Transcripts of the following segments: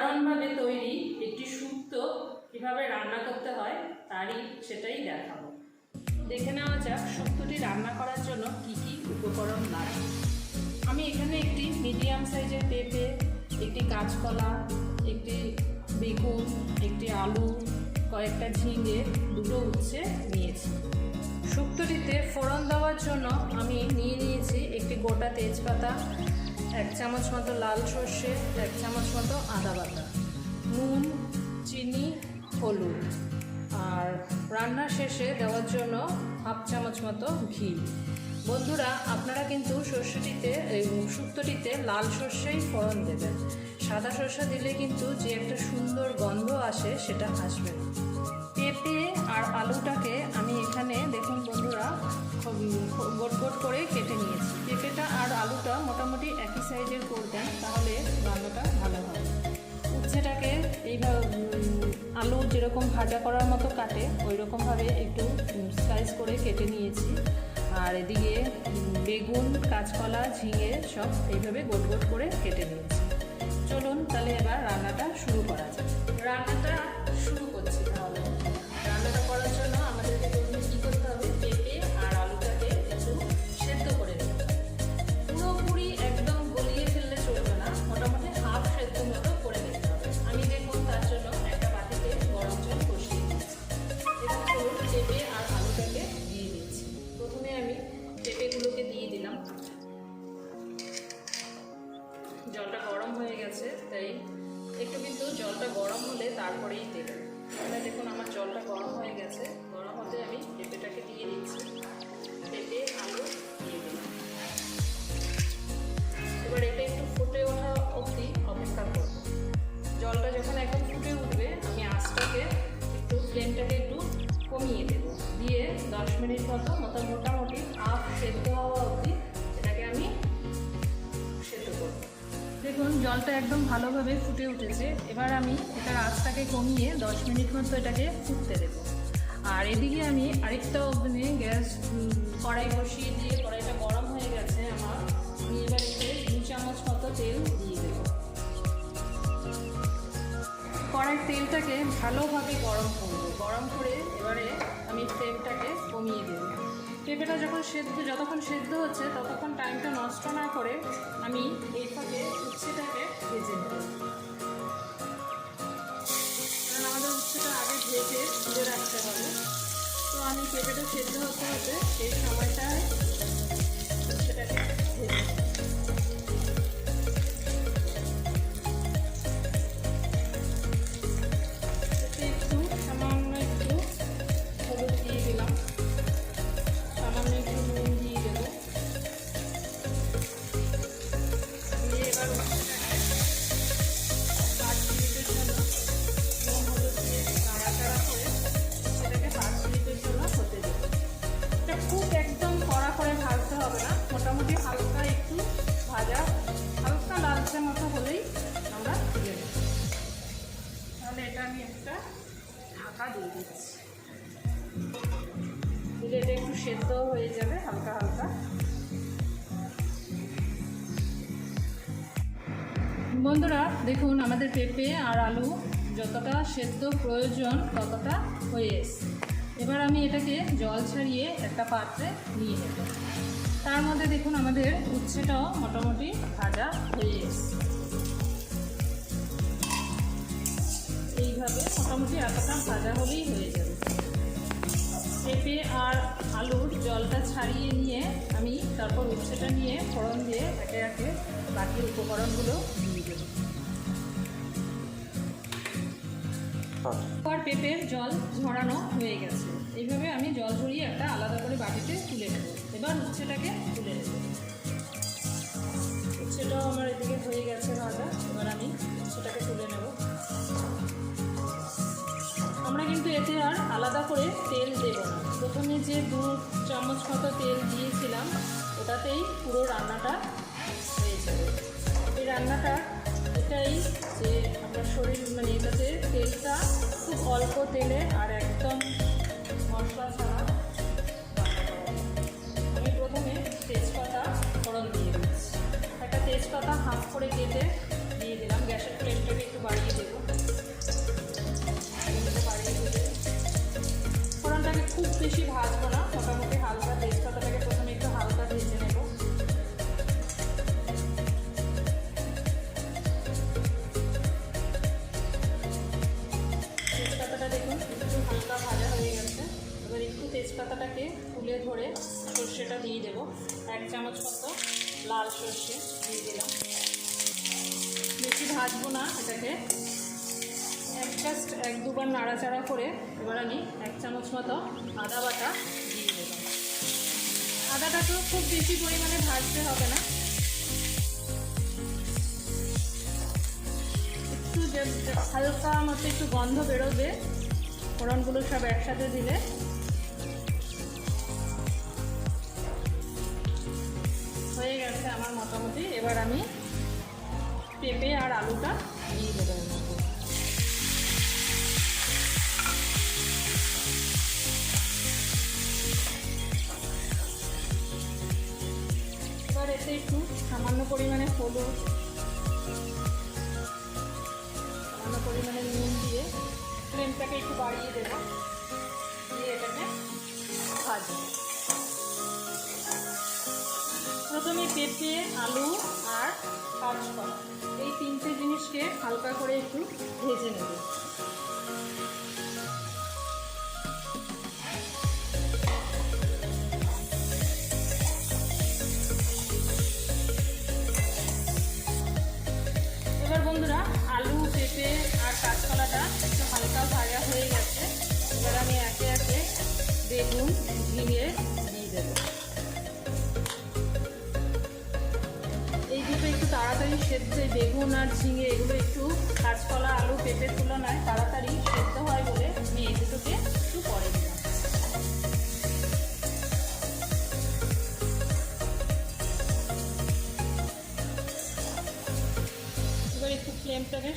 সাধারণভাবে তৈরি একটি শুক্তো কীভাবে রান্না করতে হয় সেটাই দেখাবো। দেখে নেওয়া যাক শুক্তোটি রান্না করার জন্য কি কি উপকরণ লাগে। আমি এখানে একটি মিডিয়াম সাইজের পেঁপে, একটি কাঁচকলা, একটি বেগুন, একটি আলু, কয়েকটা ঝিঙে, দুটো উচ্ছে নিয়েছি। শুক্তোটিতে ফোড়ন দেওয়ার জন্য আমি নিয়েছি একটি গোটা তেজপাতা, 1 চামচ মতো লাল সর্ষে, 1 চামচ মতো আদা বাটা, নুন, চিনি, হলুদ, আর রান্নার শেষে দেওয়ার জন্য 1/2 চামচ মতো ঘি। বন্ধুরা, আপনারা কিন্তু শুক্তোটিতে লাল সর্ষেই ফোড়ন দেবেন। সাদা সর্ষে দিলে কিন্তু যে একটা সুন্দর গন্ধ আসে সেটা আসবে না। পেঁপে আর আলুটাকে আমি এখানে দেখুন বন্ধুরা গোট গোট করে কেটে নিয়েছি। পেঁপেটা আর আলুটা মোটামুটি একই সাইজের করবেন, তাহলে রান্নাটা ভালো হবে। উচ্ছেটাকে এইভাবে আলু যেরকম ভাজা করার মতো কাটে ওই রকমভাবে একটু স্লাইস করে কেটে নিয়েছি। আর এদিকে বেগুন, কাঁচকলা, ঝিঙে সব এইভাবে গোট গোট করে কেটে নিয়েছি। চলুন তাহলে এবার রান্নাটা শুরু করা যায়। রান্নাটা শুরু করছি। তাহলে রান্নাটা করার জন্য আমাদেরকে প্রথমে কী করতে হবে, পেঁপে আর আলুটাকে একটু সেদ্ধ করে নিতে হবে। পুরোপুরি একদম গলিয়ে ফেললে চলবে না, মোটামুটি হাফ সেদ্ধ মতো করে নিতে হবে। আমি দেখুন তার জন্য একটা বাটিতে গরম জল বসিয়ে দিচ্ছি। দেখুন চলুন পেঁপে আর আলুটাকে দিয়ে দিচ্ছি। প্রথমে আমি পেঁপেগুলোকে দিয়ে দিলাম। জলটা গরম হয়ে গেছে, তাই একটু কিন্তু জলটা গরম হলে তারপরেই দেবেন। তাহলে দেখুন আমার জলটা গরম হয়ে গেছে। গরম হতে আমি পেঁপেটাকে দিয়ে দিচ্ছি। পেঁপে আলু দিয়ে দিলাম। এবার এটা একটু ফুটে ওঠা অবধি অপেক্ষা করব। জলটা যখন একদম ফুটে উঠবে আমি আঁচটাকে ফ্লেমটাকে একটু কমিয়ে দেব, দিয়ে 10 মিনিট মতো মোটামুটি হাফ সেদ্ধ হওয়া অবধি এটাকে আমি সেদ্ধ করব। দেখুন জলটা একদম ভালোভাবে ফুটে উঠেছে। এবার আমি এটার আঁচটাকে কমিয়ে 10 মিনিট মতো এটাকে ফুটতে দেব। আর এদিকে আমি আরেকটা ওভেনে কড়াই বসিয়ে দিয়ে কড়াইটা গরম হয়ে গেছে আমার। আমি এবার এতে 2 চামচ মতো তেল দিয়ে দেব। কড়াইয়ের তেলটাকে ভালোভাবে গরম করব। গরম করে এবারে আমি ফ্লেমটাকে কমিয়ে দেব। পেঁপেটা যতক্ষণ সেদ্ধ হচ্ছে ততক্ষণ টাইমটা নষ্ট না করে আমি এই ফাঁকে উচ্ছেটাকে ভেজে নেব। কারণ আমাদের উচ্ছেটা আগে ভেজে তুলে রাখতে হবে। তো আমি পেঁপেটা সেদ্ধ হতে হতে এই সময়টায় উচ্ছেটাকে ভেজে নেব। মোটামুটি হালকা একটু ভাজা, হালকা লালচে মতো হলেই আমরা তুলে নেব। তাহলে এটা আমি একটা ঢাকা দিয়ে দিচ্ছি, দিলে এটা একটু সেদ্ধ হয়ে যাবে হালকা হালকা। বন্ধুরা দেখুন আমাদের পেঁপে আর আলু যতটা সেদ্ধ প্রয়োজন ততটা হয়ে এসছে। এবার আমি এটাকে জল ছাড়িয়ে একটা পাত্রে নিয়ে নেব। তার মধ্যে দেখুন আমাদের উচ্ছেটাও মোটামুটি ভাজা হয়ে এসছে। এইভাবে মোটামুটি এতটা ভাজা হলেই হয়ে যাবে। পেঁপে আর আলুর জলটা ছাড়িয়ে নিয়ে আমি তারপর উচ্ছেটা নিয়ে ফোড়ন দিয়ে একে একে বাকি উপকরণগুলো দিয়ে দেব। আর পেঁপের জল ঝরানো হয়ে গেছে। এইভাবে আমি জল ঝরিয়ে একটা আলাদা করে বাটিতে তুলে নেব। এবার উচ্ছেটাকে তুলে নেব। উচ্ছেটাও আমার এদিকে হয়ে গেছে ভাজা। এবার আমি উচ্ছেটাকে তুলে নেব। আমরা কিন্তু এতে আর আলাদা করে তেল দেব না। প্রথমে যে 2 চামচ মতো তেল দিয়েছিলাম ওটাতেই পুরো রান্নাটা হয়ে যাবে। এই রান্নাটা এটাই যে আপনার এটাতে তেলটা খুব অল্প তেলে আর একদম মশলা ছাড়া। আমি প্রথমে তেজপাতা ফোড়ন দিয়ে দিচ্ছি। একটা তেজপাতা হাফ করে কেটে দিয়ে দিলাম। গ্যাসের ফ্লেমটাকে একটু বাড়িয়ে দেব। বেশি ভাজবো না, মোটামুটি হালকা তেজপাতাটাকে প্রথমে একটু হালকা ভেজে নেব। তেজপাতাটা দেখুন একটু হালকা ভাজা হয়ে গেছে। এবার একটু তেজপাতাটাকে তুলে ধরে সর্ষেটা দিয়ে দেবো। 1 চামচ মতো লাল সর্ষে দিয়ে দিলাম। বেশি ভাজবো না এটাকে, জাস্ট 1-2 বার নাড়াচাড়া করে এবার আমি 1 চামচ মতো আদা বাটা দিয়ে দেবো। আদাটাকেও খুব বেশি পরিমাণে ভাজতে হবে না, একটু হালকা মতো একটু গন্ধ বেরোবে ফোড়নগুলো সব একসাথে দিলে। হয়ে গেছে আমার মোটামুটি। এবার আমি পেঁপে আর আলুটা দিয়ে দেবো এর মধ্যে। এবার এতে একটু সামান্য পরিমাণে হলুদ, সামান্য পরিমাণে নুন দিয়ে ফ্লেমটাকে একটু বাড়িয়ে দেবো, দিয়ে এটাকে ভাজবো। প্রথমে পেঁপে, আলু আর কাঁচকলা এই 3টে জিনিসকে হালকা করে একটু ভেজে নেব। এবার বন্ধুরা আলু, পেঁপে আর কাঁচকলাটা একটু হালকা ভাজা হয়ে গেছে। এবার আমি একে একে বেগুন, ঝিঙে দিয়ে দেবো। এই দুটো একটু তাড়াতাড়ি সেদ্ধ, বেগুন আর ঝিঙে এগুলো একটু কাঁচকলা, আলু, পেঁপের তুলনায় তাড়াতাড়ি সেদ্ধ হয় বলে আমি এই দুটোকে একটু পরে দিলাম। এবার একটু ফ্লেমটাকে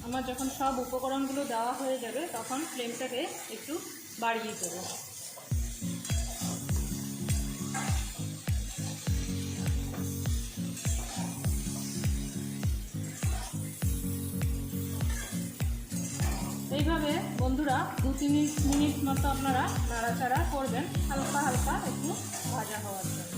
আমার যখন সব উপকরণগুলো দেওয়া হয়ে যাবে তখন ফ্লেমটাকে একটু বাড়িয়ে দেবো। এইভাবে বন্ধুরা 2-3 মিনিট মতো আপনারা নাড়াচাড়া করবেন, হালকা হালকা একটু ভাজা হওয়ার জন্য।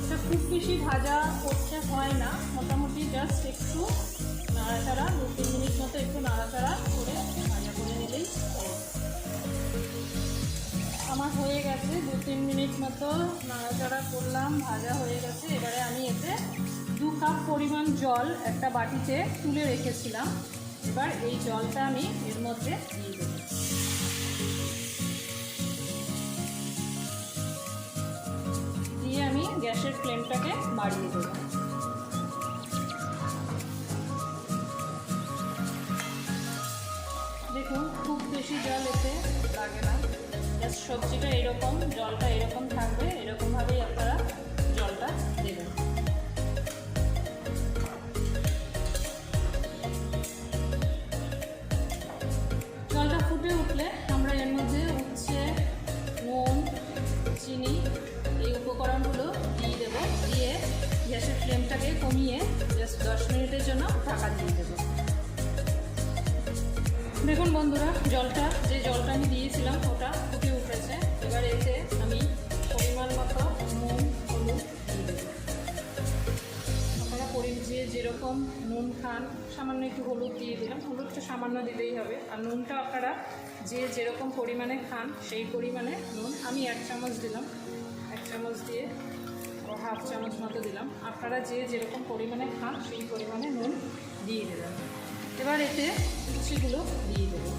এটা খুব বেশি ভাজা করতে হয় না, মোটামুটি জাস্ট একটু নাড়াচাড়া 2-3 মিনিট মতো একটু নাড়াচাড়া করে ভাজা করে নিলেই হবে। আমার হয়ে গেছে 2-3 মিনিট মতো নাড়াচাড়া করলাম, ভাজা হয়ে গেছে। এবারে আমি এতে 2 কাপ পরিমাণ জল একটা বাটিতে তুলে রেখেছিলাম। এবার এই জলটা আমি এর মধ্যে দিয়ে দেব। দিয়ে আমি গ্যাসের ফ্লেমটাকে বাড়িয়ে দেব। দেখুন খুব বেশি জল এতে লাগে না, জাস্ট সবজিটা এরকম, জলটা এরকম থাকবে, এরকমভাবেই আপনারা জলটা দেবেন। জলটা ফুটে উঠলে আমরা এর মধ্যে উচ্ছে, নুন, চিনি এই উপকরণগুলো দিয়ে দেবো। দিয়ে গ্যাসের ফ্লেমটাকে কমিয়ে জাস্ট 10 মিনিটের জন্য ঢাকা দিয়ে দেবো। দেখুন বন্ধুরা যে জলটা আমি দিয়েছিলাম ওটা ফুটে উঠেছে। এবার এতে আমি পরিমাণ মতো নুন, হলুদ দিয়ে দেবো। আপনারা যেরকম নুন খান সামান্য একটু হলুদ দিয়ে দিলাম, হলুদটা সামান্য দিলেই হবে। আর নুনটা আপনারা যেরকম পরিমাণে খান সেই পরিমাণে নুন, আমি 1 চামচ দিলাম, 1 চামচ দিয়ে 1/2 চামচ মতো দিলাম। আপনারা যেরকম পরিমাণে খান সেই পরিমাণে নুন দিয়ে দেবেন। এবার এতে উচ্ছেগুলো দিয়ে দেবো।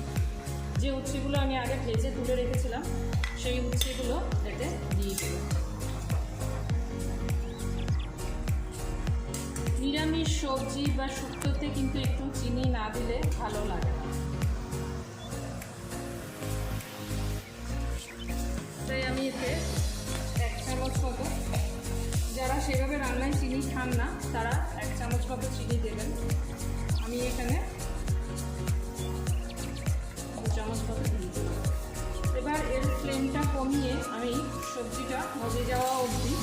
যে উচ্ছেগুলো আমি আগে ভেজে তুলে রেখেছিলাম সেই উচ্ছেগুলো এতে দিয়ে দেবো। নিরামিষ সবজি বা শুক্তোতে কিন্তু একটু চিনি না দিলে ভালো লাগে না, তাই আমি এতে 1 চামচ মতো, যারা সেভাবে রান্নায় চিনি খান না তারা 1 চামচ মতো চিনি দেবেন। আমি এখানে 2 চামচ মতো দিয়ে দেব। এবার এর ফ্লেমটা কমিয়ে আমি সবজিটা মজে যাওয়া অবধি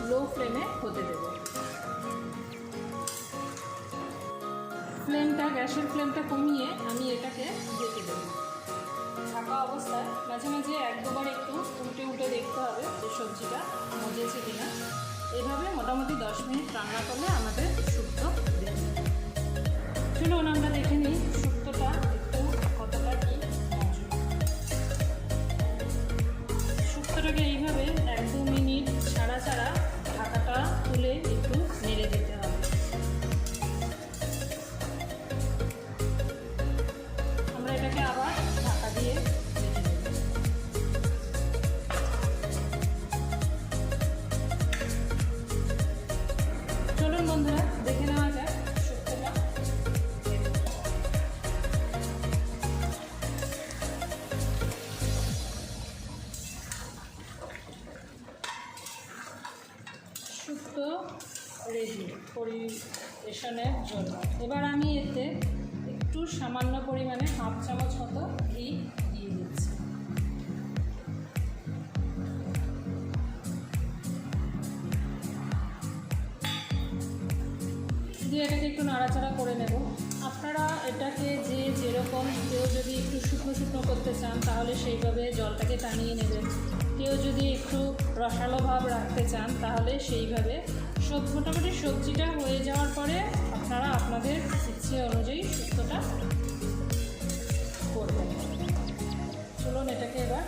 লো ফ্লেমে হতে দেব। গ্যাসের ফ্লেমটা কমিয়ে আমি এটাকে ঢেকে দেব। ঢাকা অবস্থায় মাঝে মাঝে এক দুবার একটু উল্টে দেখতে হবে যে সবজিটা মজেছে কিনা। এইভাবে মোটামুটি 10 মিনিট রান্না করলে আমাদের শুক্তো রেডি। চলুন আমরা দেখে নিই শুক্তোটা একটু কতটা কি মজুদ। শুক্তোটাকে এইভাবে 1-2 মিনিট ছাড়া ছাড়া ঢাকাটা তুলে একটু নেড়ে দিতে হবে। আমরা এটাকে আবার ঢাকা দিয়ে রেখে দেব। চলুন বন্ধুরা দেখে নেওয়া যাক শুক্তোটা। শুক্তো রেডি পরিবেশনের জন্য। এবার আমি এতে একটু সামান্য পরিমাণে 1/2 চামচ মতো ঘি দিয়ে দিচ্ছি। দিয়ে এটাকে একটু নাড়াচাড়া করে নেব। আপনারা এটাকে যেরকম, কেউ যদি একটু শুকনো শুকনো করতে চান তাহলে সেইভাবে জলটাকে টানিয়ে নেবেন। কেউ যদি একটু রসালো ভাব রাখতে চান তাহলে সেইভাবে মোটামুটি সবজিটা হয়ে যাওয়ার পরে আপনারা আপনাদের ইচ্ছে অনুযায়ী শুক্তোটা করবেন। চলুন এটাকে এবার